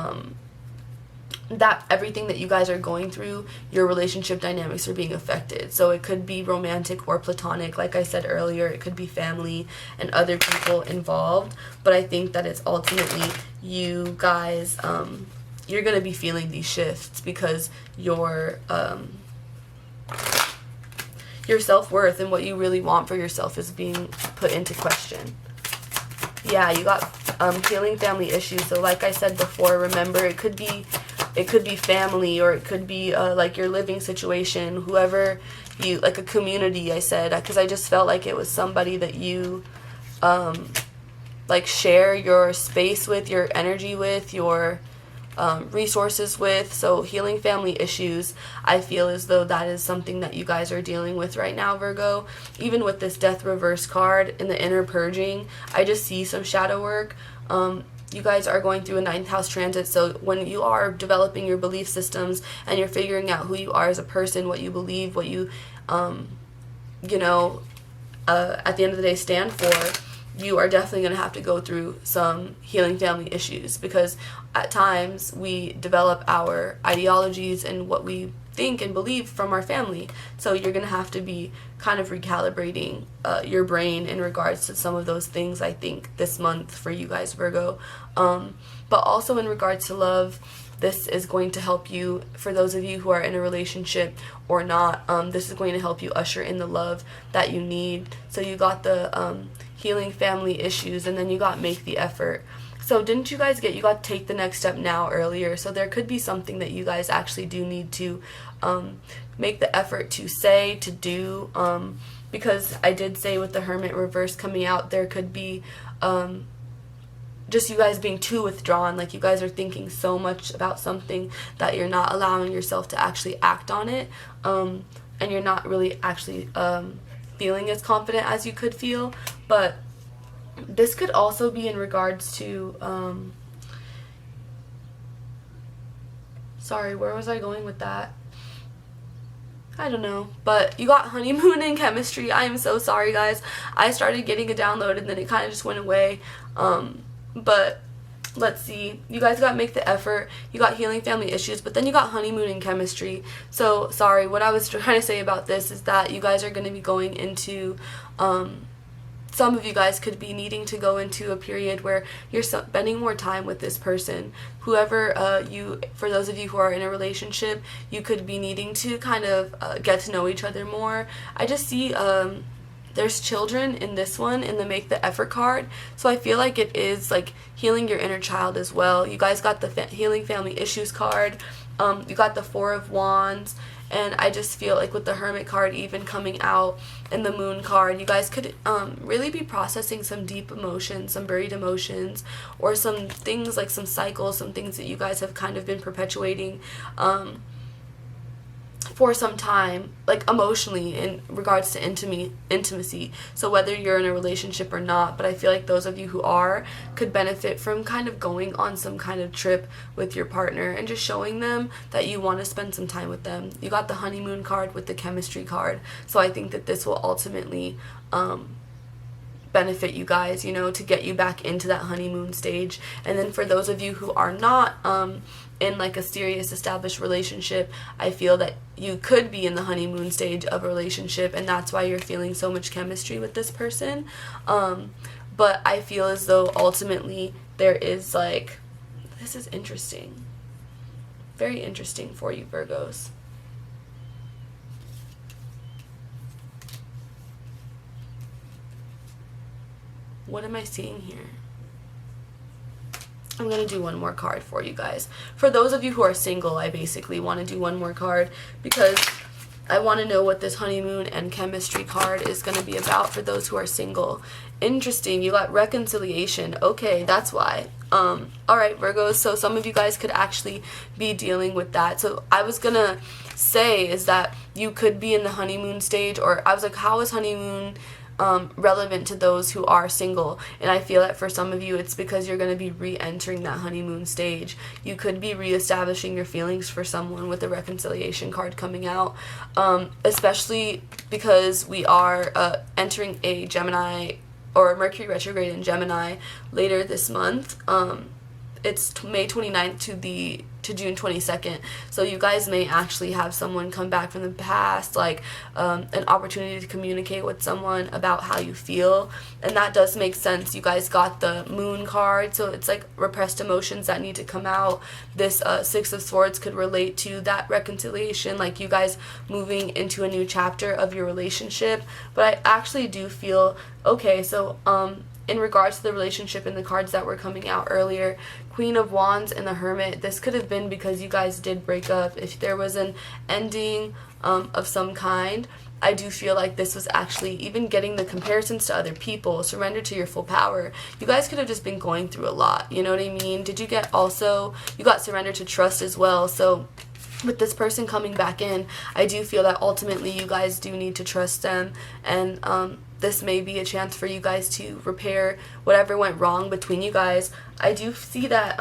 that everything that you guys are going through, your relationship dynamics are being affected. So it could be romantic or platonic. Like I said earlier, it could be family and other people involved. But I think that it's ultimately you guys, you're going to be feeling these shifts, because your self-worth and what you really want for yourself is being put into question. Yeah, you got healing family issues. So like I said before, remember, it could be family, or it could be like your living situation, whoever you, like a community, I said, because I just felt like it was somebody that you like share your space with, your energy with, your resources with. So healing family issues, I feel as though that is something that you guys are dealing with right now, Virgo. Even with this Death Reverse card in the inner purging, I just see some shadow work. You guys are going through a 9th house transit, so when you are developing your belief systems and you're figuring out who you are as a person, what you believe, what you, you know, at the end of the day stand for, you are definitely going to have to go through some healing family issues, because at times we develop our ideologies and what we think and believe from our family. So you're going to have to be kind of recalibrating your brain in regards to some of those things, I think, this month for you guys, Virgo. But also in regards to love, this is going to help you, for those of you who are in a relationship or not, this is going to help you usher in the love that you need. So you got the healing family issues, and then you got make the effort. So didn't you guys you got take the next step now earlier? So there could be something that you guys actually do need to make the effort to say, to do, because I did say with the Hermit Reversed coming out, there could be just you guys being too withdrawn, like you guys are thinking so much about something that you're not allowing yourself to actually act on it, and you're not really actually feeling as confident as you could feel. But this could also be in regards to sorry, where was I going with that? I don't know, but you got honeymoon and chemistry. I am so sorry, guys. I started getting a download and then it kind of just went away. But let's see. You guys got make the effort. You got healing family issues, but then you got honeymoon and chemistry. So sorry, what I was trying to say about this is that you guys are going to be going into some of you guys could be needing to go into a period where you're spending more time with this person. Whoever for those of you who are in a relationship, you could be needing to kind of get to know each other more. I just see there's children in this one, in the make the effort card. So I feel like it is like healing your inner child as well. You guys got the healing family issues card. You got the 4 of Wands. And I just feel like with the Hermit card even coming out and the Moon card, you guys could really be processing some deep emotions, some buried emotions, or some things like some cycles, some things that you guys have kind of been perpetuating for some time, like emotionally in regards to intimacy. So whether you're in a relationship or not, but I feel like those of you who are could benefit from kind of going on some kind of trip with your partner and just showing them that you want to spend some time with them. You got the honeymoon card with the chemistry card. So I think that this will ultimately benefit you guys, you know, to get you back into that honeymoon stage. And then for those of you who are not in like a serious established relationship, I feel that you could be in the honeymoon stage of a relationship, and that's why you're feeling so much chemistry with this person. But I feel as though ultimately there is like, this is interesting, very interesting for you Virgos. What am I seeing here? I'm going to do one more card for you guys. For those of you who are single, I basically want to do one more card because I want to know what this honeymoon and chemistry card is going to be about for those who are single. Interesting. You got reconciliation. Okay, that's why. Alright, Virgos. So some of you guys could actually be dealing with that. So I was going to say is that you could be in the honeymoon stage, or I was like, how is honeymoon relevant to those who are single? And I feel that for some of you it's because you're going to be re-entering that honeymoon stage. You could be re-establishing your feelings for someone with the reconciliation card coming out, especially because we are entering a Gemini or Mercury retrograde in Gemini later this month. It's May 29th to June 22nd. So you guys may actually have someone come back from the past, like an opportunity to communicate with someone about how you feel. And that does make sense. You guys got the Moon card, so it's like repressed emotions that need to come out. This 6 of Swords could relate to that reconciliation, like you guys moving into a new chapter of your relationship. But I actually do feel, okay, so in regards to the relationship and the cards that were coming out earlier, Queen of Wands and the Hermit, this could have been because you guys did break up. If there was an ending of some kind, I do feel like this was actually even getting the comparisons to other people, surrender to your full power. You guys could have just been going through a lot, you know what I mean? Did you get also, you got surrender to trust as well. So with this person coming back in, I do feel that ultimately you guys do need to trust them, and this may be a chance for you guys to repair whatever went wrong between you guys. I do see that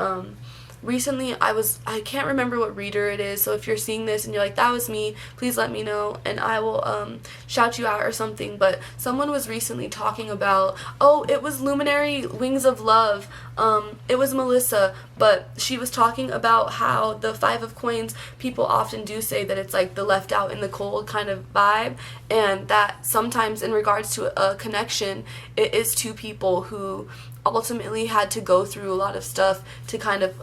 recently I can't remember what reader it is, so if you're seeing this and you're like, that was me, please let me know and I will shout you out or something. But someone was recently talking about, oh, it was Luminary Wings of Love, it was Melissa, but she was talking about how the 5 of Coins, people often do say that it's like the left out in the cold kind of vibe, and that sometimes in regards to a connection, it is two people who ultimately had to go through a lot of stuff to kind of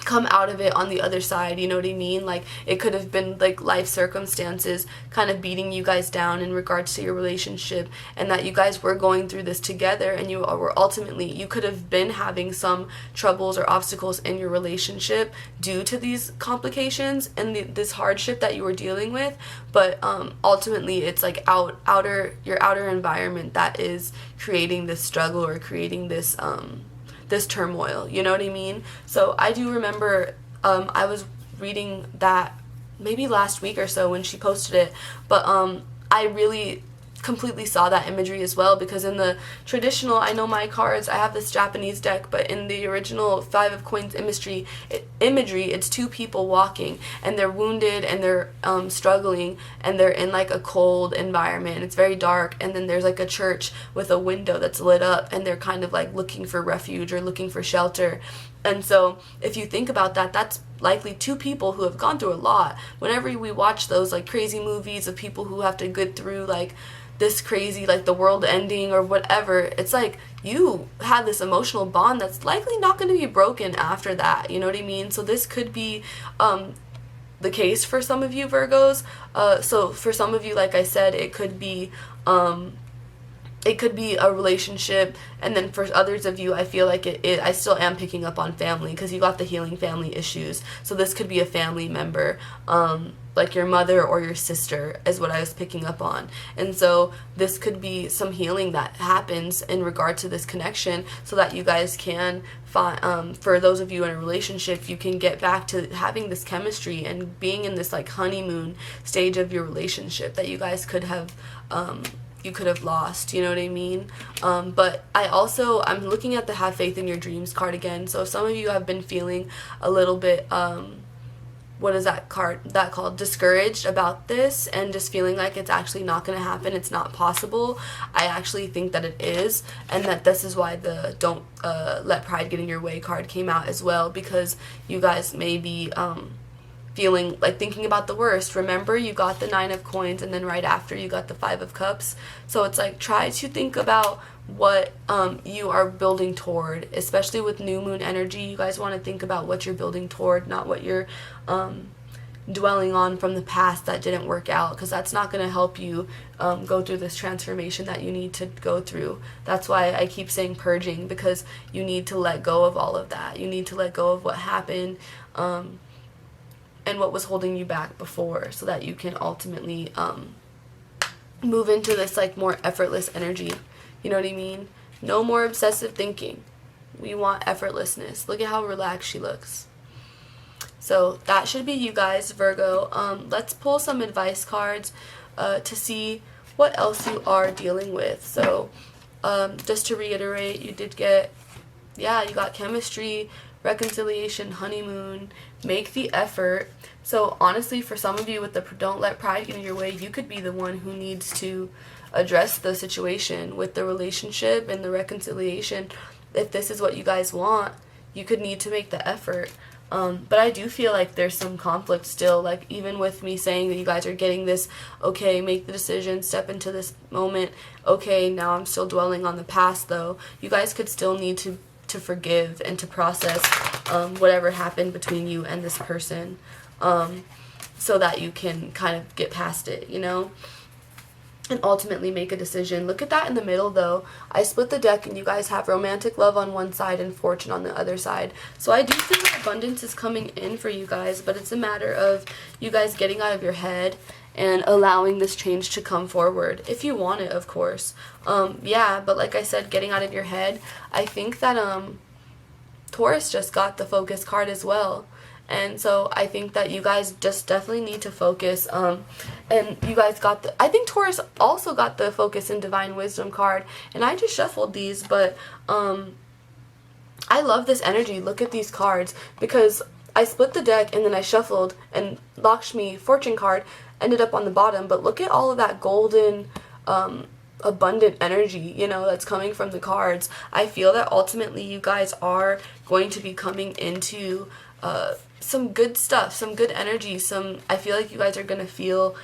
come out of it on the other side, you know what I mean? Like, it could have been like life circumstances kind of beating you guys down in regards to your relationship, and that you guys were going through this together, and you were ultimately, you could have been having some troubles or obstacles in your relationship due to these complications and this hardship that you were dealing with, but ultimately it's like your outer environment that is creating this struggle or creating this this turmoil, you know what I mean? So I do remember I was reading that maybe last week or so when she posted it, but I really completely saw that imagery as well, because in the traditional, I know my cards, I have this Japanese deck, but in the original Five of Coins imagery, it's two people walking, and they're wounded, and they're struggling, and they're in like a cold environment, and it's very dark, and then there's like a church with a window that's lit up, and they're kind of like looking for refuge or looking for shelter. And so if you think about that, that's likely two people who have gone through a lot. Whenever we watch those like crazy movies of people who have to get through like this crazy, like the world ending or whatever, it's like you had this emotional bond that's likely not going to be broken after that, you know what I mean? So this could be the case for some of you Virgos. So for some of you, like I said, it could be a relationship, and then for others of you, I feel like I still am picking up on family, because you got the healing family issues. So this could be a family member, like your mother or your sister is what I was picking up on. And so this could be some healing that happens in regard to this connection, so that you guys can find, for those of you in a relationship, you can get back to having this chemistry and being in this like honeymoon stage of your relationship that you guys could have lost, you know what I mean? But I'm looking at the Have Faith in Your Dreams card again. So if some of you have been feeling a little bit, what is that card that called, discouraged about this, and just feeling like it's actually not going to happen, it's not possible, I actually think that it is, and that this is why the Don't Let Pride Get in Your Way card came out as well, because you guys may be feeling like thinking about the worst. Remember, you got the Nine of Coins, and then right after you got the Five of Cups. So it's like, try to think about what you are building toward, especially with new moon energy. You guys want to think about what you're building toward, not what you're dwelling on from the past that didn't work out, because that's not going to help you go through this transformation that you need to go through. That's why I keep saying purging, because you need to let go of all of that. You need to let go of what happened and what was holding you back before, so that you can ultimately move into this like more effortless energy. You know what I mean? No more obsessive thinking. We want effortlessness. Look at how relaxed she looks. So that should be you guys, Virgo. Let's pull some advice cards to see what else you are dealing with. So just to reiterate, you did get, you got chemistry, reconciliation, honeymoon, make the effort. So honestly, for some of you with the Don't Let Pride Get in Your Way, you could be the one who needs to address the situation with the relationship and the reconciliation. If this is what you guys want, you could need to make the effort. But I do feel like there's some conflict still, like even with me saying that you guys are getting this, okay, make the decision, step into this moment, okay, now I'm still dwelling on the past though. You guys could still need to forgive and to process whatever happened between you and this person, so that you can kind of get past it, you know, and ultimately make a decision. Look at that in the middle though. I split the deck and you guys have romantic love on one side and fortune on the other side. So I do feel like abundance is coming in for you guys, but it's a matter of you guys getting out of your head and allowing this change to come forward, if you want it, of course. But like I said, getting out of your head, I think that Taurus just got the focus card as well. And so I think that you guys just definitely need to focus. And you guys got I think Taurus also got the Focus and Divine Wisdom card. And I just shuffled these, but I love this energy. Look at these cards, because I split the deck and then I shuffled, and Lakshmi Fortune card ended up on the bottom. But look at all of that golden abundant energy, you know, that's coming from the cards. I feel that ultimately you guys are going to be coming into some good stuff, some good energy, I feel like you guys are going to feel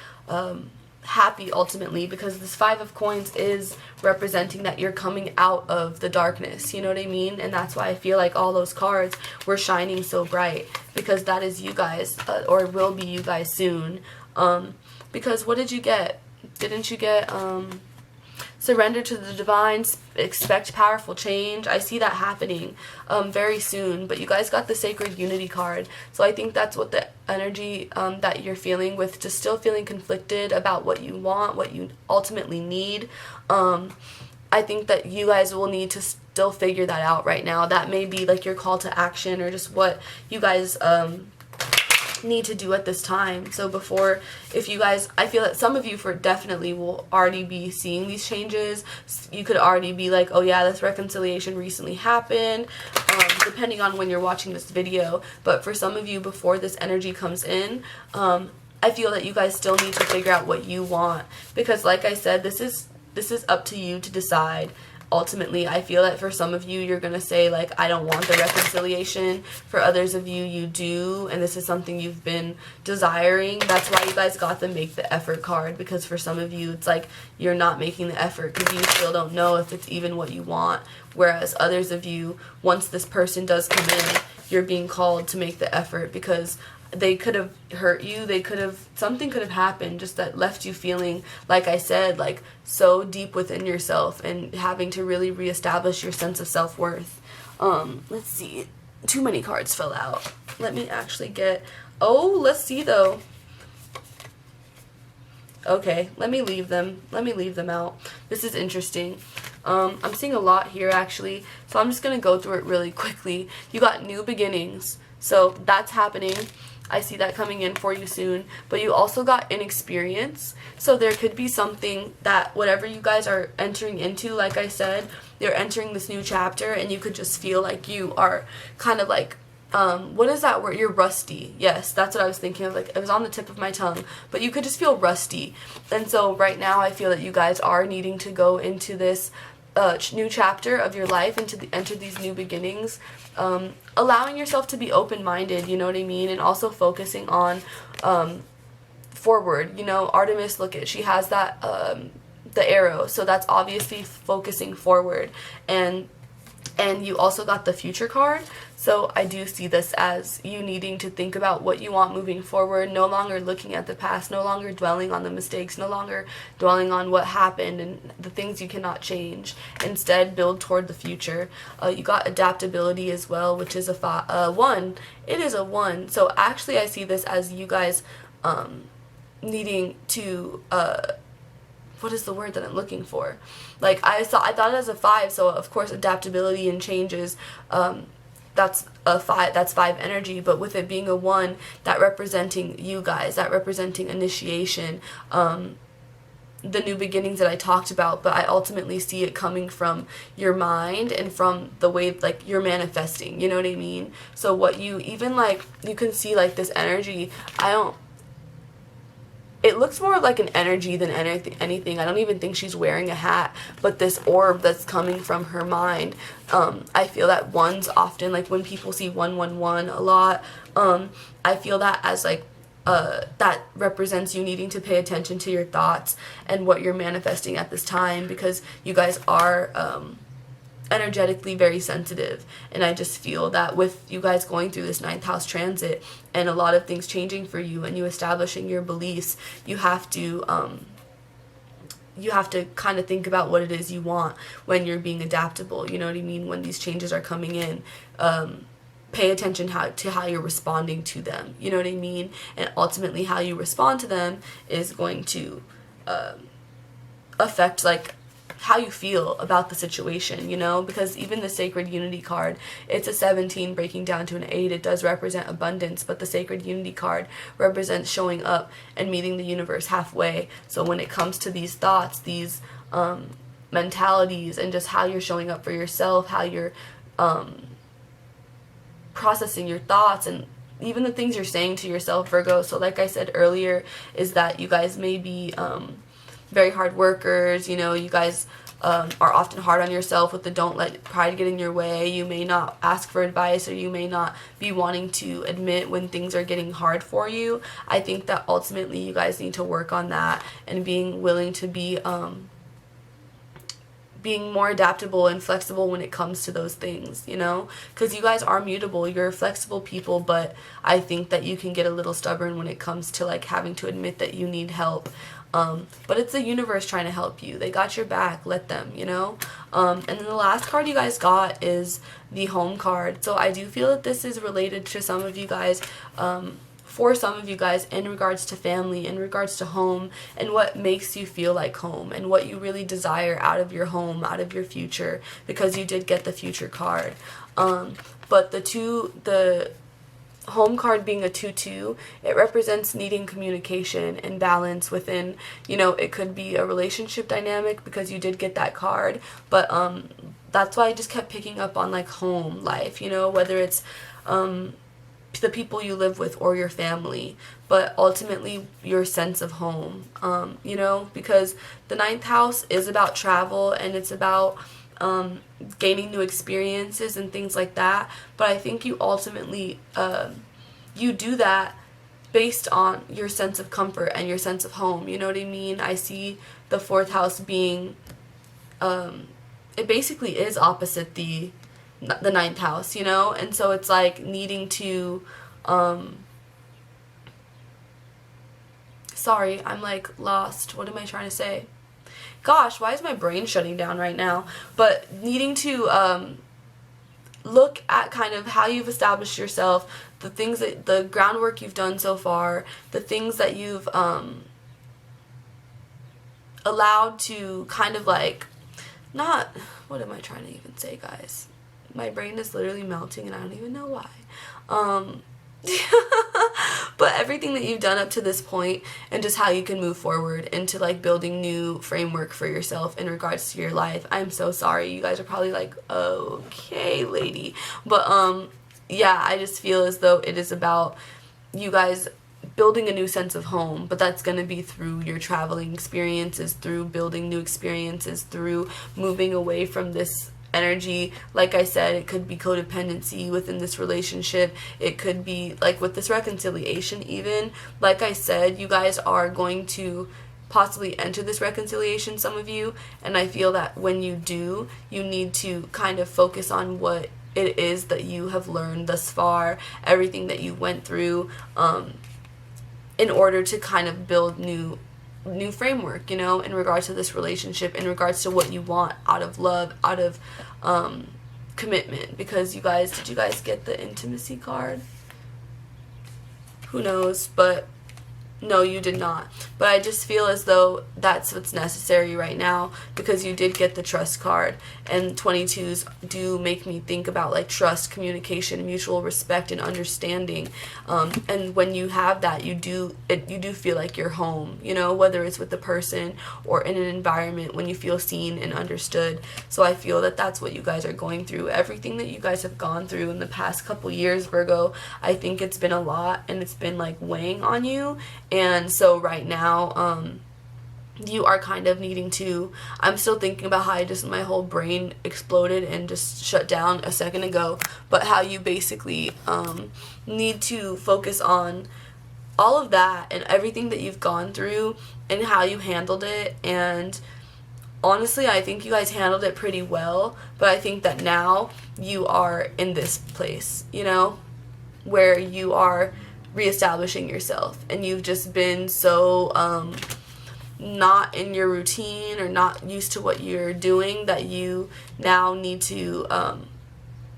happy ultimately, because this Five of Coins is representing that you're coming out of the darkness, you know what I mean? And that's why I feel like all those cards were shining so bright, because that is you guys, or will be you guys soon. Because what did you get? Didn't you get surrender to the divine, expect powerful change? I see that happening very soon. But you guys got the Sacred Unity card, so I think that's what the energy that you're feeling with, just still feeling conflicted about what you want, what you ultimately need. I think that you guys will need to still figure that out right now. That may be like your call to action, or just what you guys need to do at this time. So before, if you guys, I feel that some of you for definitely will already be seeing these changes. You could already be like, oh yeah, this reconciliation recently happened, depending on when you're watching this video. But for some of you, before this energy comes in, I feel that you guys still need to figure out what you want, because like I said, this is up to you to decide. Ultimately, I feel that for some of you, you're going to say, like, I don't want the reconciliation. For others of you, you do, and this is something you've been desiring. That's why you guys got the make the effort card, because for some of you, it's like you're not making the effort because you still don't know if it's even what you want. Whereas others of you, once this person does come in, you're being called to make the effort, because they could have hurt you, something could have happened just that left you feeling, like I said, like so deep within yourself and having to really reestablish your sense of self-worth. Let's see, too many cards fell out. Let me actually get, let's see though. Okay, let me leave them out. This is interesting. I'm seeing a lot here actually, so I'm just gonna go through it really quickly. You got new beginnings, so that's happening. I see that coming in for you soon. But you also got inexperience. So there could be something that whatever you guys are entering into, like I said, you're entering this new chapter and you could just feel like you are kind of like, what is that word? You're rusty. Yes, that's what I was thinking of. Like, it was on the tip of my tongue. But you could just feel rusty. And so right now I feel that you guys are needing to go into this new chapter of your life and to enter these new beginnings, allowing yourself to be open-minded, you know what I mean, and also focusing on forward. You know, Artemis, look at, she has that the arrow, so that's obviously focusing forward. And you also got the future card, so I do see this as you needing to think about what you want moving forward, no longer looking at the past, no longer dwelling on the mistakes, no longer dwelling on what happened and the things you cannot change. Instead, build toward the future. You got adaptability as well, which is a 1. It is a 1, so actually I see this as you guys needing to what is the word that I'm looking for? Like, I thought it as a 5, so of course adaptability and changes, that's a 5, that's 5 energy, but with it being a 1, that representing you guys, that representing initiation, the new beginnings that I talked about, but I ultimately see it coming from your mind and from the way, like, you're manifesting, you know what I mean? So what you, even, like, you can see, like, this energy, it looks more like an energy than anything. I don't even think she's wearing a hat, but this orb that's coming from her mind, I feel that 1s often, like when people see 111 a lot, I feel that as like, that represents you needing to pay attention to your thoughts and what you're manifesting at this time, because you guys are energetically very sensitive, and I just feel that with you guys going through this 9th house transit and a lot of things changing for you and you establishing your beliefs, you have to kind of think about what it is you want when you're being adaptable, you know what I mean, when these changes are coming in. Pay attention to how you're responding to them, you know what I mean, and ultimately how you respond to them is going to affect, like, how you feel about the situation, you know, because even the Sacred Unity card, it's a 17 breaking down to an 8. It does represent abundance, but the Sacred Unity card represents showing up and meeting the universe halfway. So when it comes to these thoughts, these mentalities, and just how you're showing up for yourself, how you're processing your thoughts, and even the things you're saying to yourself, Virgo. So like I said earlier, is that you guys may be very hard workers, you know, you guys are often hard on yourself with the don't let pride get in your way. You may not ask for advice, or you may not be wanting to admit when things are getting hard for you. I think that ultimately you guys need to work on that and being willing to be being more adaptable and flexible when it comes to those things, you know, because you guys are mutable, you're flexible people, but I think that you can get a little stubborn when it comes to, like, having to admit that you need help. But it's the universe trying to help you. They got your back. Let them, you know? And then the last card you guys got is the Home card. So I do feel that this is related to some of you guys for some of you guys in regards to family, in regards to home, and what makes you feel like home, and what you really desire out of your home, out of your future, because you did get the future card. But the home card being a 2-2, it represents needing communication and balance within, it could be a relationship dynamic, because you did get that card, but that's why I just kept picking up on like home life, whether it's the people you live with or your family, but ultimately your sense of home, because the 9th house is about travel, and it's about gaining new experiences and things like that. But I think you ultimately you do that based on your sense of comfort and your sense of home, you know what I mean? I see the 4th house being it basically is opposite the 9th house, and so it's like needing to sorry, I'm like lost. What am I trying to say? Gosh, why is my brain shutting down right now? But needing to look at kind of how you've established yourself, the things that, the groundwork you've done so far, the things that you've allowed to kind of like, not, what am I trying to even say, guys? My brain is literally melting and I don't even know why. But everything that you've done up to this point, and just how you can move forward into like building new framework for yourself in regards to your life. I'm so sorry, you guys are probably like, okay lady, but yeah, I just feel as though it is about you guys building a new sense of home, but that's going to be through your traveling experiences, through building new experiences, through moving away from this energy. Like I said, it could be codependency within this relationship. It could be like with this reconciliation even. Like I said, you guys are going to possibly enter this reconciliation, some of you, and I feel that when you do, you need to kind of focus on what it is that you have learned thus far, everything that you went through, in order to kind of build new framework, in regards to this relationship, in regards to what you want out of love, out of commitment. Because you guys, did you guys get the intimacy card? Who knows, but no, you did not. But I just feel as though that's what's necessary right now, because you did get the trust card, and 22s do make me think about like trust, communication, mutual respect, and understanding. And when you have that, you do feel like you're home, whether it's with the person or in an environment, when you feel seen and understood. So I feel that that's what you guys are going through. Everything that you guys have gone through in the past couple years, Virgo, I think it's been a lot, and it's been like weighing on you. And so right now, you are kind of needing to, I'm still thinking about how my whole brain exploded and just shut down a second ago, but how you basically need to focus on all of that and everything that you've gone through and how you handled it. And honestly, I think you guys handled it pretty well, but I think that now you are in this place, where you are reestablishing yourself, and you've just been so not in your routine or not used to what you're doing, that you now need to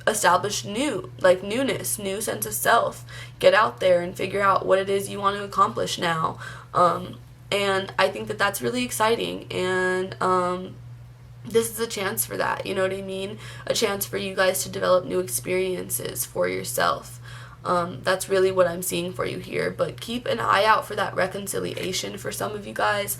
establish newness, new sense of self. Get out there and figure out what it is you want to accomplish now. And I think that that's really exciting, and this is a chance for that, you know what I mean? A chance for you guys to develop new experiences for yourself. That's really what I'm seeing for you here. But keep an eye out for that reconciliation for some of you guys.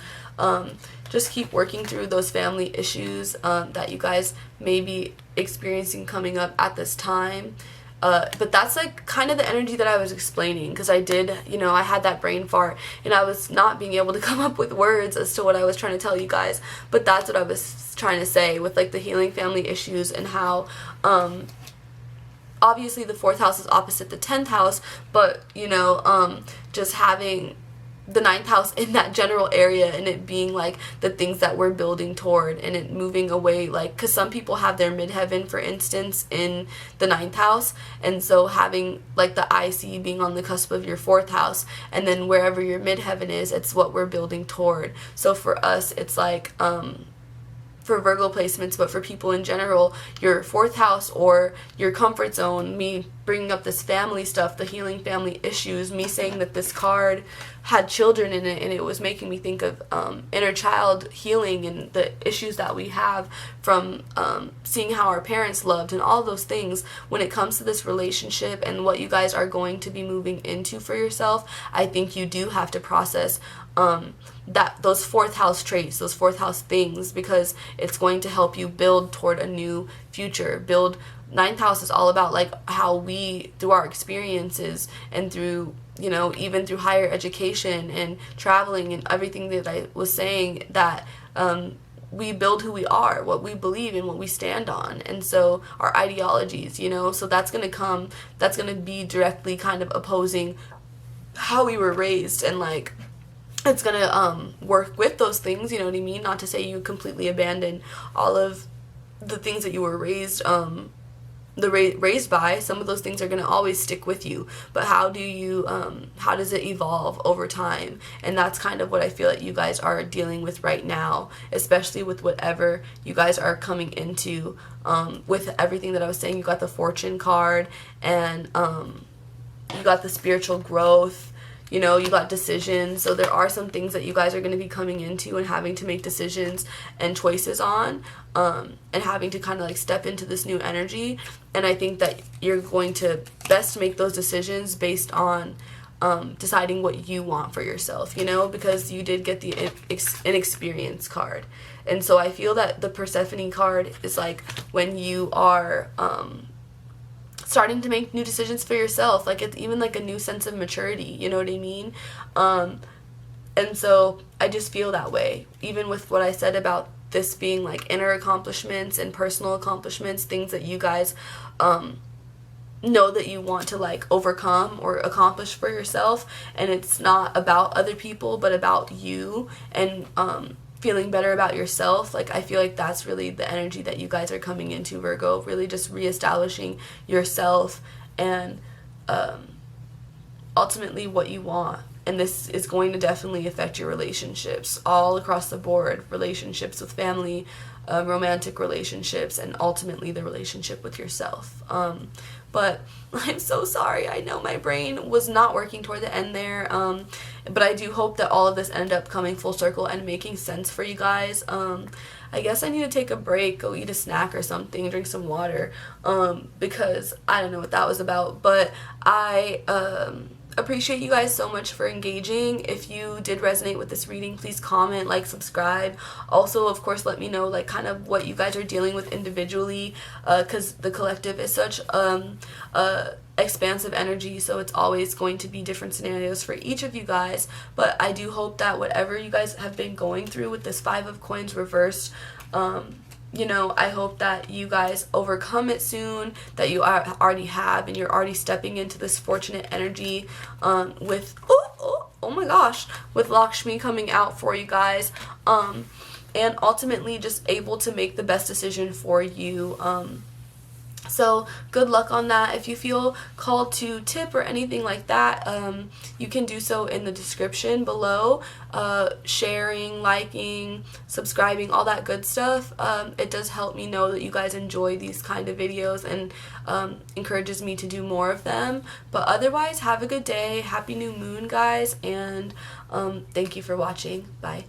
Just keep working through those family issues that you guys may be experiencing coming up at this time. But that's like kind of the energy that I was explaining, because I did, I had that brain fart and I was not being able to come up with words as to what I was trying to tell you guys. But that's what I was trying to say with like the healing family issues, and how obviously the 4th house is opposite the 10th house, but just having the 9th house in that general area, and it being like the things that we're building toward, and it moving away, like, because some people have their midheaven, for instance, in the 9th house, and so having like the IC being on the cusp of your 4th house, and then wherever your midheaven is, it's what we're building toward. So for us, it's like for Virgo placements, but for people in general, your 4th house or your comfort zone, me bringing up this family stuff, the healing family issues, me saying that this card had children in it, and it was making me think of inner child healing and the issues that we have from seeing how our parents loved and all those things. When it comes to this relationship and what you guys are going to be moving into for yourself, I think you do have to process that those 4th house traits, those 4th house things, because it's going to help you build toward a new future. 9th house is all about like how we, through our experiences and through, you know, even through higher education and traveling and everything that I was saying, that we build who we are, what we believe in, what we stand on, and so our ideologies, you know, so that's going to be directly kind of opposing how we were raised, and like it's going to work with those things, you know what I mean? Not to say you completely abandon all of the things that you were raised raised by. Some of those things are going to always stick with you, but how does it evolve over time? And that's kind of what I feel like you guys are dealing with right now, especially with whatever you guys are coming into, with everything that I was saying. You got the Fortune card, and you got the spiritual growth, you know, you got decisions. So there are some things that you guys are going to be coming into and having to make decisions and choices on, and having to kind of like step into this new energy. And I think that you're going to best make those decisions based on deciding what you want for yourself, you know, because you did get the inexperience card. And so I feel that the Persephone card is like when you are starting to make new decisions for yourself, like it's even like a new sense of maturity, you know what I mean? And so I just feel that way, even with what I said about this being like inner accomplishments and personal accomplishments, things that you guys know that you want to like overcome or accomplish for yourself, and it's not about other people but about you, and feeling better about yourself. Like I feel like that's really the energy that you guys are coming into, Virgo, really just reestablishing yourself and ultimately what you want. And this is going to definitely affect your relationships all across the board, relationships with family, romantic relationships, and ultimately the relationship with yourself. But I'm so sorry. I know my brain was not working toward the end there. But I do hope that all of this ended up coming full circle and making sense for you guys. I guess I need to take a break, go eat a snack or something, drink some water, because I don't know what that was about. But I appreciate you guys so much for engaging. If you did resonate with this reading, please comment, like, subscribe. Also, of course, let me know like kind of what you guys are dealing with individually, because the collective is such expansive energy, so it's always going to be different scenarios for each of you guys. But I do hope that whatever you guys have been going through with this 5 of Coins reversed, you know, I hope that you guys overcome it soon, that you already have, and you're already stepping into this fortunate energy with, oh my gosh, with Lakshmi coming out for you guys, and ultimately just able to make the best decision for you. So good luck on that. If you feel called to tip or anything like that, you can do so in the description below. Sharing, liking, subscribing, all that good stuff. It does help me know that you guys enjoy these kind of videos, and encourages me to do more of them. But otherwise, have a good day. Happy new moon, guys, and thank you for watching. Bye.